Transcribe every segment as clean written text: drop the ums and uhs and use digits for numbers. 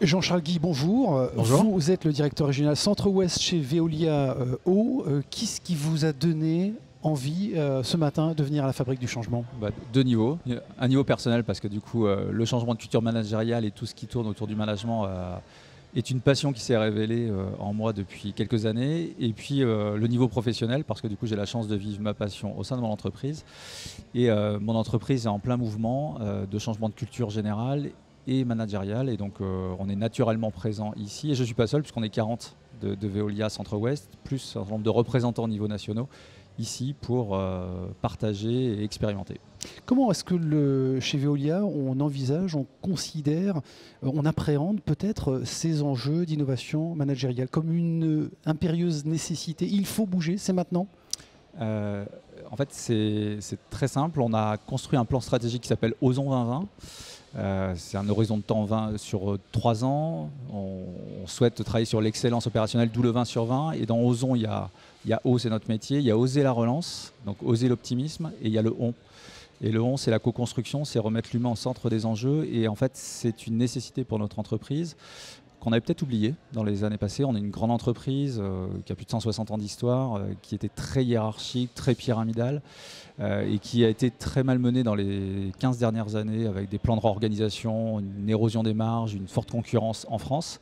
Jean-Charles Guy, bonjour. Bonjour. Vous êtes le directeur régional Centre-Ouest chez Veolia Eau. Qu'est-ce qui vous a donné envie ce matin de venir à la Fabrique du Changement? Deux niveaux. Un niveau personnel parce que du coup le changement de culture managériale et tout ce qui tourne autour du management est une passion qui s'est révélée en moi depuis quelques années. Et puis le niveau professionnel parce que du coup j'ai la chance de vivre ma passion au sein de mon entreprise. Et mon entreprise est en plein mouvement de changement de culture générale et managériale. Et donc on est naturellement présent ici. Et je ne suis pas seul puisqu'on est 40 de Veolia Centre-Ouest, plus un certain nombre de représentants au niveau nationaux ici pour partager et expérimenter. Comment est-ce que chez Veolia, on envisage, on considère, on appréhende peut-être ces enjeux d'innovation managériale comme une impérieuse nécessité? Il faut bouger, c'est maintenant? En fait, c'est très simple. On a construit un plan stratégique qui s'appelle Osons 2020. C'est un horizon de temps sur 3 ans. On souhaite travailler sur l'excellence opérationnelle, d'où le 20 sur 20. Et dans Osons, il y a O, c'est notre métier. Il y a Oser la relance, donc Oser l'optimisme. Et il y a le On. Et le On, c'est la co-construction, c'est remettre l'humain au centre des enjeux. Et en fait, c'est une nécessité pour notre entreprise qu'on avait peut-être oublié dans les années passées. On est une grande entreprise qui a plus de 160 ans d'histoire, qui était très hiérarchique, très pyramidale et qui a été très malmenée dans les 15 dernières années avec des plans de réorganisation, une érosion des marges, une forte concurrence en France.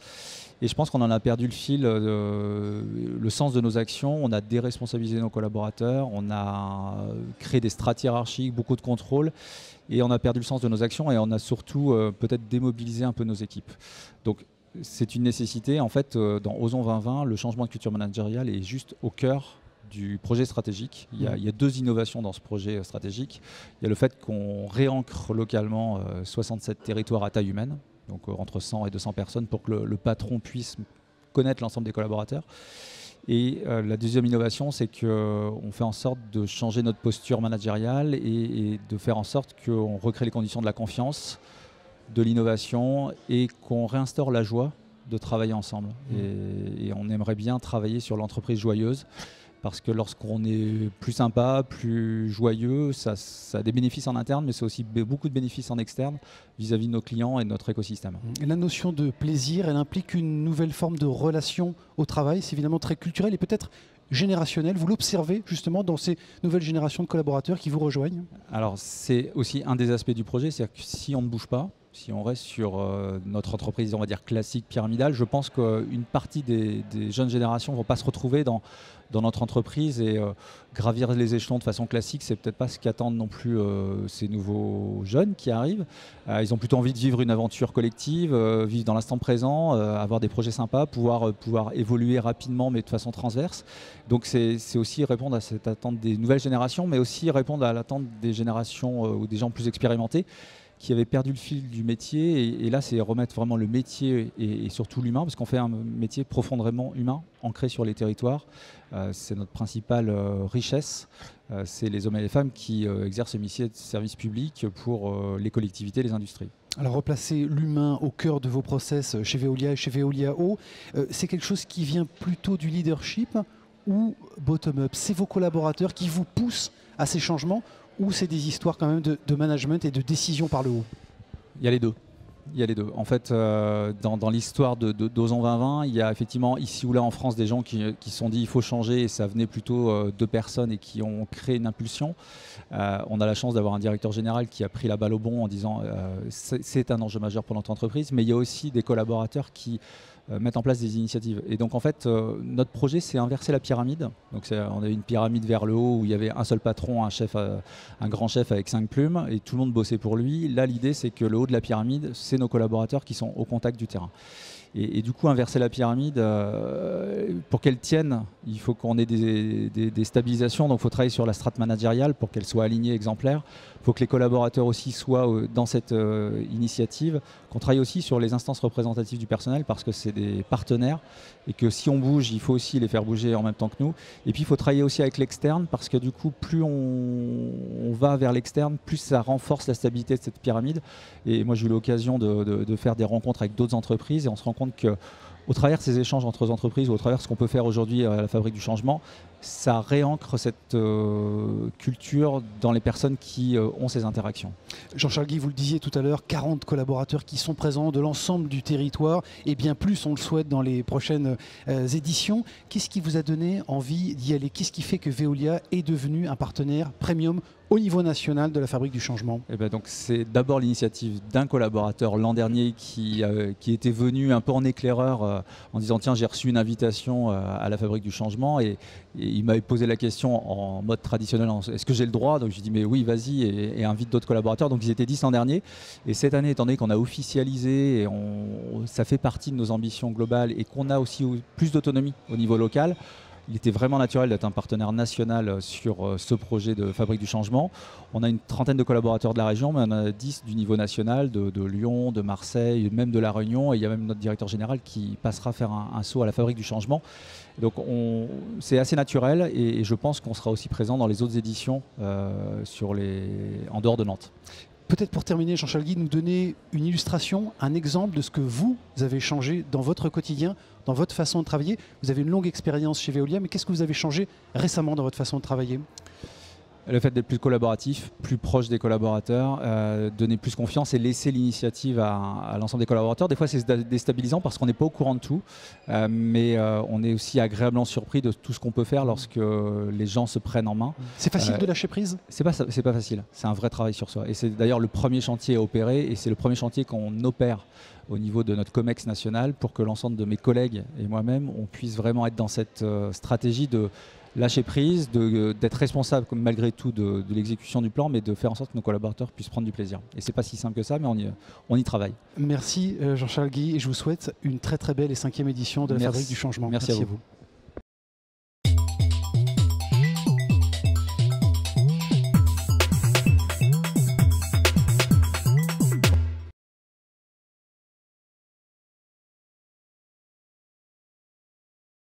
Et je pense qu'on en a perdu le fil, le sens de nos actions. On a déresponsabilisé nos collaborateurs, on a créé des strates hiérarchiques, beaucoup de contrôle. Et on a perdu le sens de nos actions et on a surtout peut-être démobilisé un peu nos équipes. Donc, c'est une nécessité. En fait, dans Osons 2020, le changement de culture managériale est juste au cœur du projet stratégique. Il y a 2 innovations dans ce projet stratégique. Il y a le fait qu'on réancre localement 67 territoires à taille humaine, donc entre 100 et 200 personnes, pour que le patron puisse connaître l'ensemble des collaborateurs. Et la deuxième innovation, c'est qu'on fait en sorte de changer notre posture managériale et de faire en sorte qu'on recrée les conditions de la confiance, de l'innovation et qu'on réinstaure la joie de travailler ensemble. Et on aimerait bien travailler sur l'entreprise joyeuse parce que lorsqu'on est plus sympa, plus joyeux, ça a des bénéfices en interne, mais c'est aussi beaucoup de bénéfices en externe vis-à-vis de nos clients et de notre écosystème. Et la notion de plaisir, elle implique une nouvelle forme de relation au travail. C'est évidemment très culturel et peut-être générationnel. Vous l'observez justement dans ces nouvelles générations de collaborateurs qui vous rejoignent? Alors, c'est aussi un des aspects du projet, c'est-à-dire que si on ne bouge pas, si on reste sur notre entreprise, on va dire classique, pyramidale, je pense qu'une partie des jeunes générations ne vont pas se retrouver dans notre entreprise et gravir les échelons de façon classique, c'est peut-être pas ce qu'attendent non plus ces nouveaux jeunes qui arrivent. Ils ont plutôt envie de vivre une aventure collective, vivre dans l'instant présent, avoir des projets sympas, pouvoir évoluer rapidement mais de façon transverse. Donc c'est aussi répondre à cette attente des nouvelles générations, mais aussi répondre à l'attente des générations ou des gens plus expérimentés qui avaient perdu le fil du métier. Et là, c'est remettre vraiment le métier et surtout l'humain, parce qu'on fait un métier profondément humain, ancré sur les territoires. C'est notre principale richesse. C'est les hommes et les femmes qui exercent ce métier de service public pour les collectivités et les industries. Alors replacer l'humain au cœur de vos process chez Veolia et chez Veolia Eau, c'est quelque chose qui vient plutôt du leadership ou bottom-up? C'est vos collaborateurs qui vous poussent à ces changements ou c'est des histoires quand même de management et de décision par le haut? Il y a les deux. Il y a les deux. En fait, dans l'histoire d'Osons 2020, il y a effectivement ici ou là en France des gens qui se sont dit il faut changer et ça venait plutôt de personnes et qui ont créé une impulsion. On a la chance d'avoir un directeur général qui a pris la balle au bond en disant c'est un enjeu majeur pour notre entreprise, mais il y a aussi des collaborateurs qui mettre en place des initiatives. Et donc en fait, notre projet, c'est inverser la pyramide. Donc on avait une pyramide vers le haut où il y avait un seul patron, un grand chef avec 5 plumes, et tout le monde bossait pour lui. Là, l'idée, c'est que le haut de la pyramide, c'est nos collaborateurs qui sont au contact du terrain. Et du coup, inverser la pyramide, pour qu'elle tienne, il faut qu'on ait des stabilisations. Donc il faut travailler sur la strate managériale pour qu'elle soit alignée, exemplaire. Il faut que les collaborateurs aussi soient dans cette initiative, qu'on travaille aussi sur les instances représentatives du personnel parce que c'est des partenaires et que si on bouge, il faut aussi les faire bouger en même temps que nous. Et puis il faut travailler aussi avec l'externe parce que du coup, plus on va vers l'externe, plus ça renforce la stabilité de cette pyramide. Et moi, j'ai eu l'occasion de faire des rencontres avec d'autres entreprises et on se rend compte qu'au travers de ces échanges entre entreprises ou au travers de ce qu'on peut faire aujourd'hui à la Fabrique du Changement, ça réancre cette culture dans les personnes qui ont ces interactions. Jean-Charles Guy, vous le disiez tout à l'heure, 40 collaborateurs qui sont présents de l'ensemble du territoire et bien plus, on le souhaite, dans les prochaines éditions. Qu'est-ce qui vous a donné envie d'y aller? Qu'est-ce qui fait que Veolia est devenu un partenaire premium au niveau national de la Fabrique du Changement? Donc c'est d'abord l'initiative d'un collaborateur l'an dernier qui était venu un peu en éclaireur en disant tiens, j'ai reçu une invitation à la Fabrique du Changement et il m'avait posé la question en mode traditionnel, est-ce que j'ai le droit? Donc je lui ai dit mais oui, vas-y, et invite d'autres collaborateurs. Donc ils étaient 10 l'an dernier, et cette année, étant donné qu'on a officialisé et ça fait partie de nos ambitions globales et qu'on a aussi plus d'autonomie au niveau local, il était vraiment naturel d'être un partenaire national sur ce projet de Fabrique du Changement. On a une trentaine de collaborateurs de la région, mais on en a 10 du niveau national, de Lyon, de Marseille, même de La Réunion. Et il y a même notre directeur général qui passera faire un saut à la Fabrique du Changement. Donc c'est assez naturel, et je pense qu'on sera aussi présent dans les autres éditions en dehors de Nantes. Peut-être pour terminer, Jean-Charles Guy, nous donner une illustration, un exemple de ce que vous avez changé dans votre quotidien, dans votre façon de travailler. Vous avez une longue expérience chez Veolia, mais qu'est-ce que vous avez changé récemment dans votre façon de travailler? Le fait d'être plus collaboratif, plus proche des collaborateurs, donner plus confiance et laisser l'initiative à l'ensemble des collaborateurs. Des fois, c'est déstabilisant parce qu'on n'est pas au courant de tout, mais on est aussi agréablement surpris de tout ce qu'on peut faire lorsque les gens se prennent en main. C'est facile de lâcher prise? C'est pas facile, c'est un vrai travail sur soi. Et c'est d'ailleurs le premier chantier à opérer, et c'est le premier chantier qu'on opère au niveau de notre COMEX national pour que l'ensemble de mes collègues et moi-même, on puisse vraiment être dans cette stratégie de lâcher prise, d'être responsable malgré tout de l'exécution du plan, mais de faire en sorte que nos collaborateurs puissent prendre du plaisir. Et c'est pas si simple que ça, mais on y travaille. Merci Jean-Charles Guy, et je vous souhaite une très très belle et 5e édition de la Fabrique du Changement. Merci à vous.